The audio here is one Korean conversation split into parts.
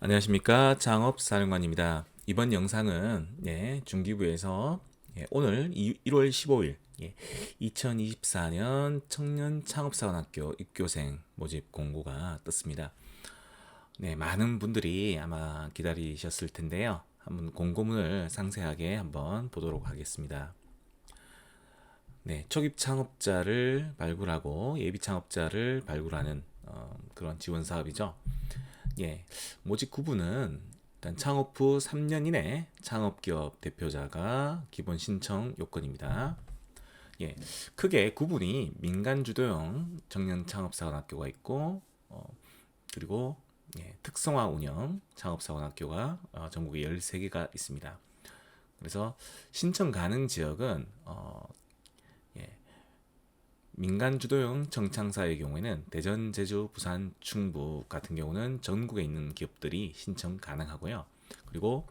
안녕하십니까, 창업사령관입니다. 이번 영상은 중기부에서 오늘 1월 15일 2024년 청년 창업사관학교 입교생 모집 공고가 떴습니다. 많은 분들이 아마 기다리셨을 텐데요. 한번 공고문을 상세하게 한번 보도록 하겠습니다. 초기 창업자를 발굴하고 예비 창업자를 발굴하는 그런 지원 사업이죠. 모집 구분은 일단 창업 후 3년 이내 창업기업 대표자가 기본 신청 요건입니다. 크게 구분이 민간 주도형 청년 창업사관학교가 있고, 그리고 특성화 운영 창업사관학교가 전국에 13개가 있습니다. 그래서 신청 가능 지역은 민간 주도형 정창사의 경우에는 대전, 제주, 부산, 충북 같은 경우는 전국에 있는 기업들이 신청 가능하고요. 그리고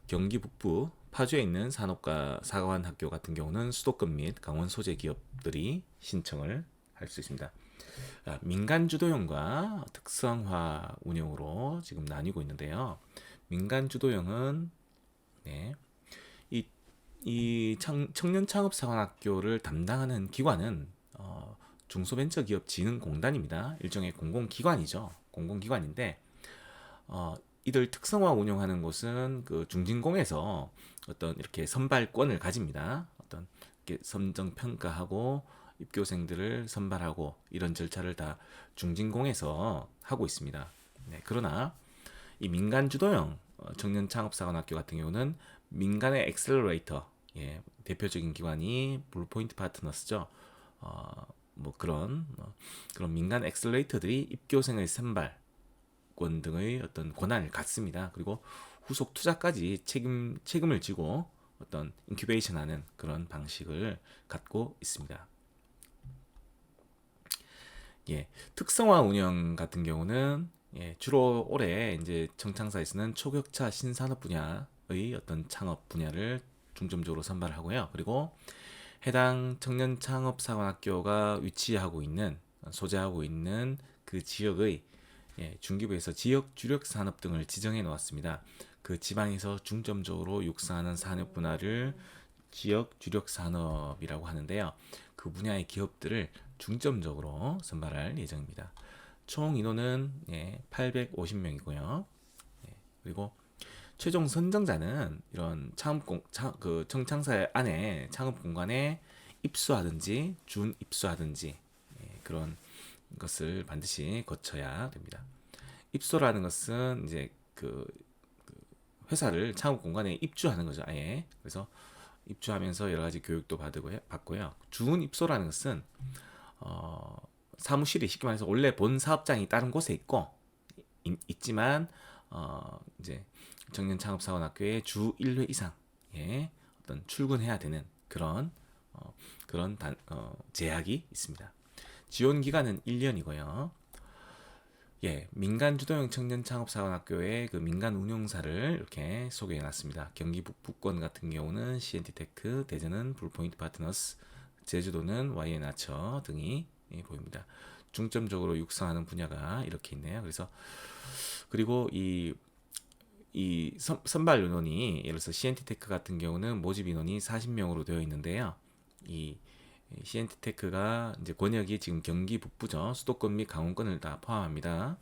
경기 북부 파주에 있는 산업과 사관 학교 같은 경우는 수도권 및 강원 소재 기업들이 신청을 할 수 있습니다. 민간 주도형과 특성화 운영으로 지금 나뉘고 있는데요. 민간 주도형은 이 청년 창업사관학교를 담당하는 기관은 중소벤처기업진흥공단입니다. 일종의 공공기관이죠. 공공기관인데 이들 특성화 운영하는 곳은 그 중진공에서 어떤 이렇게 선발권을 가집니다. 어떤 이렇게 선정 평가하고 입교생들을 선발하고 이런 절차를 다 중진공에서 하고 있습니다. 그러나 이 민간 주도형 청년 창업사관학교 같은 경우는 민간의 엑셀러레이터, 대표적인 기관이 블루포인트 파트너스죠. 그런 민간 엑셀러레이터들이 입교생의 선발권 등의 어떤 권한을 갖습니다. 그리고 후속 투자까지 책임을 지고 어떤 인큐베이션하는 그런 방식을 갖고 있습니다. 특성화 운영 같은 경우는 주로 올해 이제 청창사에서는 초격차 신산업 분야의 어떤 창업 분야를 중점적으로 선발하고요. 그리고 해당 청년 창업사관학교가 소재하고 있는 그 지역의 중기부에서 지역 주력 산업 등을 지정해 놓았습니다. 그 지방에서 중점적으로 육성하는 산업 분야를 지역 주력 산업이라고 하는데요. 그 분야의 기업들을 중점적으로 선발할 예정입니다. 총 인원은 850명이고요. 그리고 최종 선정자는 이런 청창사 안에 창업 공간에 입수하든지 준 입수하든지 그런 것을 반드시 거쳐야 됩니다. 입소라는 것은 이제 그 회사를 창업 공간에 입주하는 거죠. 아예. 그래서 입주하면서 여러 가지 교육도 받고요. 준 입소라는 것은 사무실이 쉽게 말해서 원래 본 사업장이 다른 곳에 있지만 이제 청년 창업사관학교에 주 1회 이상 어떤 출근해야 되는 그런 제약이 있습니다. 지원 기간은 1년이고요. 민간 주도형 청년 창업사관학교의 그 민간 운용사를 이렇게 소개해 놨습니다. 경기 북부권 같은 경우는 CNT테크, 대전은 블루포인트 파트너스, 제주도는 YN아처 등이 보입니다. 중점적으로 육성하는 분야가 이렇게 있네요. 그리고 선발 인원이 예를 들어서 CNT테크 같은 경우는 모집 인원이 40명으로 되어 있는데요. 이 CNT테크가 이제 권역이 지금 경기 북부죠. 수도권 및 강원권을 다 포함합니다.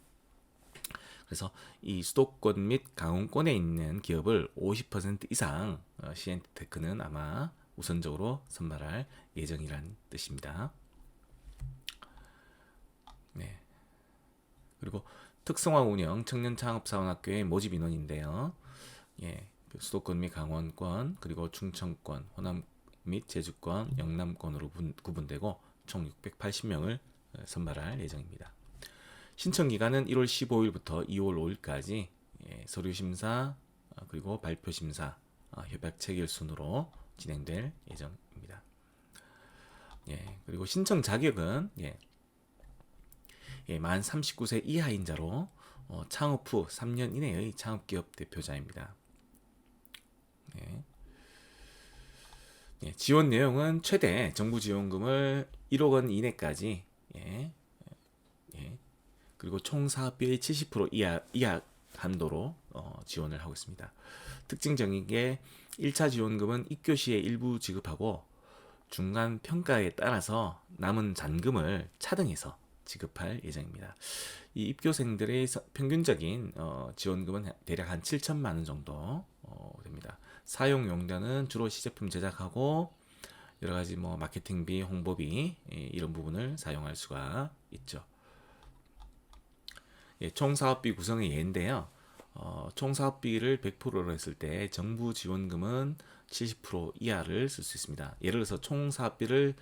그래서 이 수도권 및 강원권에 있는 기업을 50% 이상 CNT테크는 아마 우선적으로 선발할 예정이란 뜻입니다. 그리고 특성화 운영 청년 창업사관학교의 모집 인원인데요. 그 수도권 및 강원권, 그리고 충청권, 호남 및 제주권, 영남권으로 구분되고 총 680명을 선발할 예정입니다. 신청 기간은 1월 15일부터 2월 5일까지 서류 심사 그리고 발표 심사 협약 체결 순으로 진행될 예정입니다. 그리고 신청 자격은 만 39세 이하인 자로 창업 후 3년 이내의 창업기업 대표자입니다. 지원 내용은 최대 정부 지원금을 1억 원 이내까지 그리고 총 사업비의 70% 한도로 지원을 하고 있습니다. 특징적인 게 1차 지원금은 입교 시에 일부 지급하고 중간 평가에 따라서 남은 잔금을 차등해서 지급할 예정입니다. 이 입교생들의 평균적인 지원금은 대략 한 7천만 원 정도 됩니다. 사용 용도는 주로 시제품 제작하고 여러 가지 뭐 마케팅비, 홍보비 이런 부분을 사용할 수가 있죠. 총 사업비 구성의 예인데요. 총 사업비를 100%로 했을 때 정부 지원금은 70% 이하를 쓸 수 있습니다. 예를 들어서 총 사업비를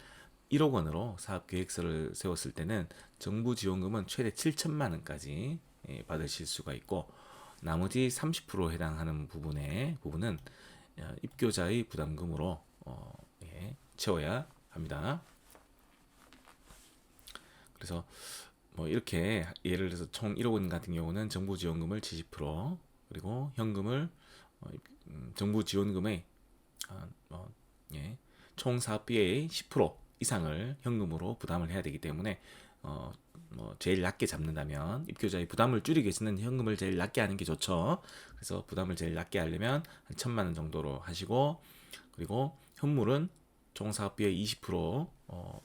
1억 원으로 사업 계획서를 세웠을 때는 정부 지원금은 최대 7천만 원까지 받으실 수가 있고 나머지 30% 해당하는 부분은 입교자의 부담금으로 채워야 합니다. 그래서 뭐 이렇게 예를 들어서 총 1억 원 같은 경우는 정부 지원금을 70% 그리고 현금을 정부 지원금의 총 사업비의 10% 이상을 현금으로 부담을 해야 되기 때문에 뭐 제일 낮게 잡는다면 입교자의 부담을 줄이기 위해서는 현금을 제일 낮게 하는 게 좋죠. 그래서 부담을 제일 낮게 하려면 한 1,000만 원 정도로 하시고 그리고 현물은 총 사업비의 20%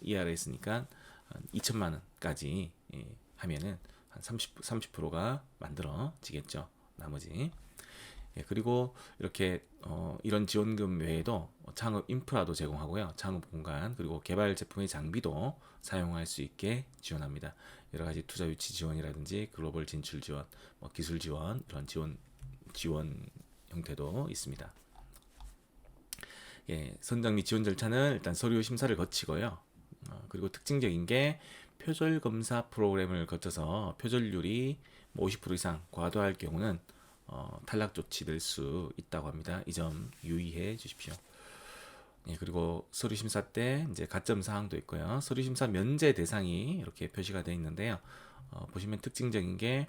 이하로 했으니까 한 2천만 원까지 하면은 한 30%가 만들어지겠죠. 나머지. 그리고 이렇게 이런 지원금 외에도 창업 인프라도 제공하고요. 창업 공간 그리고 개발 제품의 장비도 사용할 수 있게 지원합니다. 여러 가지 투자 유치 지원이라든지 글로벌 진출 지원, 뭐 기술 지원 이런 지원 형태도 있습니다. 선정 및 지원 절차는 일단 서류 심사를 거치고요. 그리고 특징적인 게 표절 검사 프로그램을 거쳐서 표절률이 50% 이상 과도할 경우는 탈락 조치될 수 있다고 합니다. 이 점 유의해 주십시오. 그리고 서류 심사 때 이제 가점 사항도 있고요. 서류 심사 면제 대상이 이렇게 표시가 되어 있는데요. 보시면 특징적인 게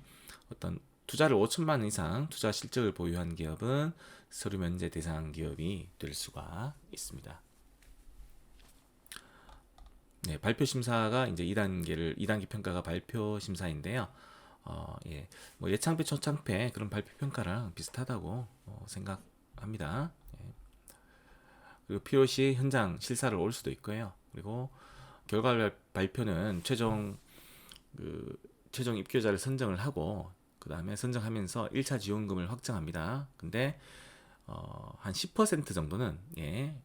어떤 투자를 5천만 원 이상 투자 실적을 보유한 기업은 서류 면제 대상 기업이 될 수가 있습니다. 발표 심사가 이제 2단계 평가가 발표 심사인데요. 뭐 예창패, 초창패 그런 발표 평가랑 비슷하다고 생각합니다. 그리고 필요시 현장 실사를 올 수도 있고요. 그리고 결과 발표는 최종 입교자를 선정을 하고 그 다음에 선정하면서 1차 지원금을 확정합니다. 근데 한 10% 정도는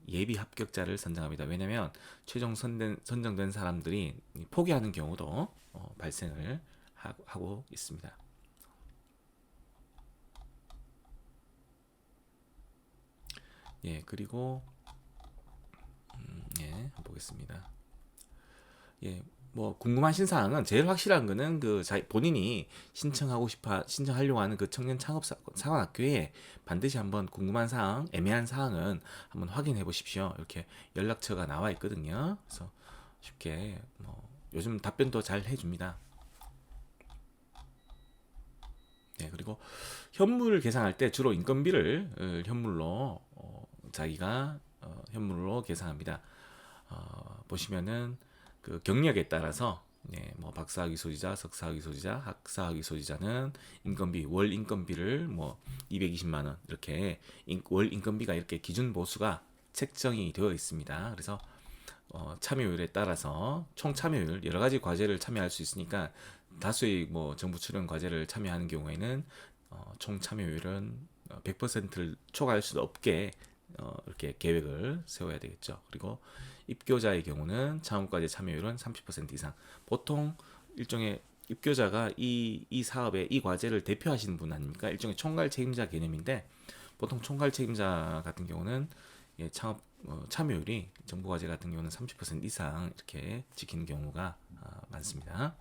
예비 합격자를 선정합니다. 왜냐하면 최종 선정된 사람들이 포기하는 경우도 발생을 하고 있습니다. 그리고 보겠습니다. 뭐 궁금하신 사항은 제일 확실한 거는 본인이 신청하려고 하는 그 청년 창업 사관학교에 반드시 한번 궁금한 사항, 애매한 사항은 한번 확인해 보십시오. 이렇게 연락처가 나와 있거든요. 그래서 쉽게 요즘 답변도 잘 해줍니다. 그리고 현물 계산할 때 주로 인건비를 현물로 자기가 현물로 계산합니다. 보시면은 그 경력에 따라서 뭐 박사학위 소지자, 석사학위 소지자, 학사학위 소지자는 월 인건비를 뭐 220만 원 이렇게 월 인건비가 이렇게 기준 보수가 책정이 되어 있습니다. 그래서 참여율에 따라서 총 참여율 여러 가지 과제를 참여할 수 있으니까 다수의 뭐 정부 출연 과제를 참여하는 경우에는 총 참여율은 100%를 초과할 수 없게 이렇게 계획을 세워야 되겠죠. 그리고 입교자의 경우는 창업과제 참여율은 30% 이상. 보통 일종의 입교자가 이 사업의 이 과제를 대표하시는 분 아닙니까? 일종의 총괄 책임자 개념인데 보통 총괄 책임자 같은 경우는 창업 참여율이 정부 과제 같은 경우는 30% 이상 이렇게 지키는 경우가 많습니다.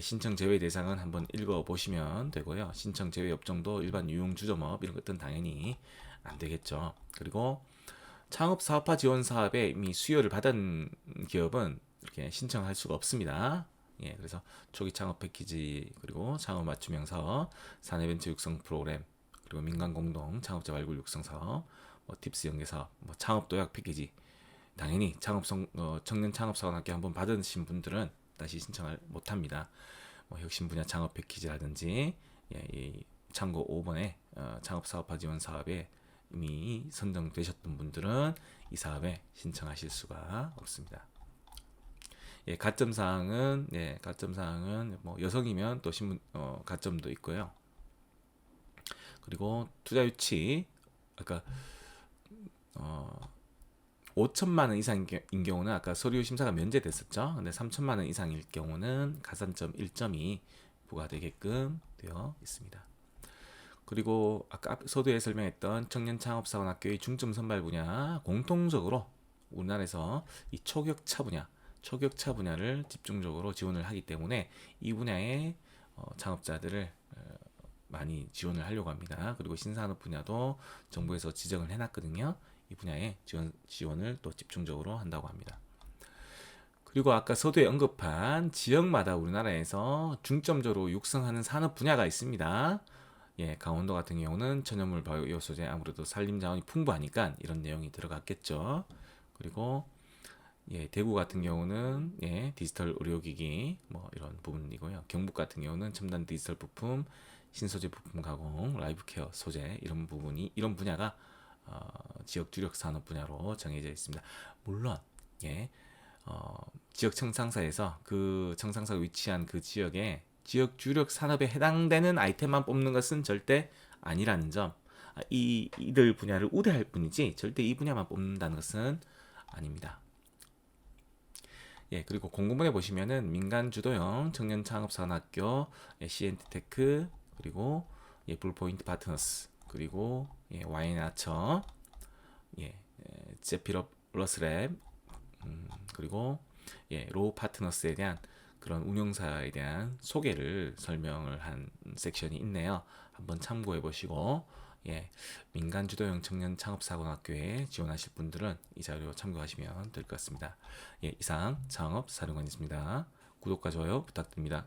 신청 제외 대상은 한번 읽어보시면 되고요. 신청 제외 업종도 일반 유흥주점업 이런 것들은 당연히 안 되겠죠. 그리고 창업 사업화 지원 사업에 이미 수요를 받은 기업은 이렇게 신청할 수가 없습니다. 그래서 초기 창업 패키지 그리고 창업 맞춤형 사업, 사내벤처 육성 프로그램 그리고 민간 공동 창업자 발굴 육성 사업, 뭐 팁스 연계 사업, 뭐 창업 도약 패키지 당연히 청년 창업 사관학교 한번 받으신 분들은 다시 신청을 못합니다. 뭐 혁신 분야 창업 패키지라든지 이 참고 5번에 창업사업화 지원 사업에 이미 선정되셨던 분들은 이 사업에 신청하실 수가 없습니다. 가점 사항은 뭐 여성이면 또 신분 가점도 있고요. 그리고 투자 유치 아까 5천만 원 이상인 경우는 아까 서류 심사가 면제됐었죠. 근데 3천만 원 이상일 경우는 가산점 1점이 부과되게끔 되어 있습니다. 그리고 아까 서두에 설명했던 청년창업사관학교의 중점 선발 분야 공통적으로 우리나라에서 이 초격차 분야를 집중적으로 지원을 하기 때문에 이 분야의 창업자들을 많이 지원을 하려고 합니다. 그리고 신산업 분야도 정부에서 지정을 해놨거든요. 이 분야에 지원을 또 집중적으로 한다고 합니다. 그리고 아까 서두에 언급한 지역마다 우리나라에서 중점적으로 육성하는 산업 분야가 있습니다. 강원도 같은 경우는 천연물 바이오 소재 아무래도 산림 자원이 풍부하니까 이런 내용이 들어갔겠죠. 그리고 대구 같은 경우는 디지털 의료기기 뭐 이런 부분이고요. 경북 같은 경우는 첨단 디지털 부품, 신소재 부품 가공, 라이브 케어 소재 이런 분야가 지역 주력 산업 분야로 정해져 있습니다. 물론 지역 청상사에서 그 청상사가 위치한 그 지역에 지역 주력 산업에 해당되는 아이템만 뽑는 것은 절대 아니라는 점, 이들 분야를 우대할 뿐이지 절대 이 분야만 뽑는다는 것은 아닙니다. 그리고 공고문에 보시면은 민간 주도형 청년 창업산학교, CNT테크, 그리고 블루포인트 파트너스, 그리고 와인아처, 제필업 러스랩, 그리고 로우 파트너스에 대한 그런 운영사에 대한 소개를 설명을 한 섹션이 있네요. 한번 참고해 보시고 민간 주도형 청년 창업사관학교에 지원하실 분들은 이 자료 참고하시면 될 것 같습니다. 이상 창업사령관이었습니다. 구독과 좋아요 부탁드립니다.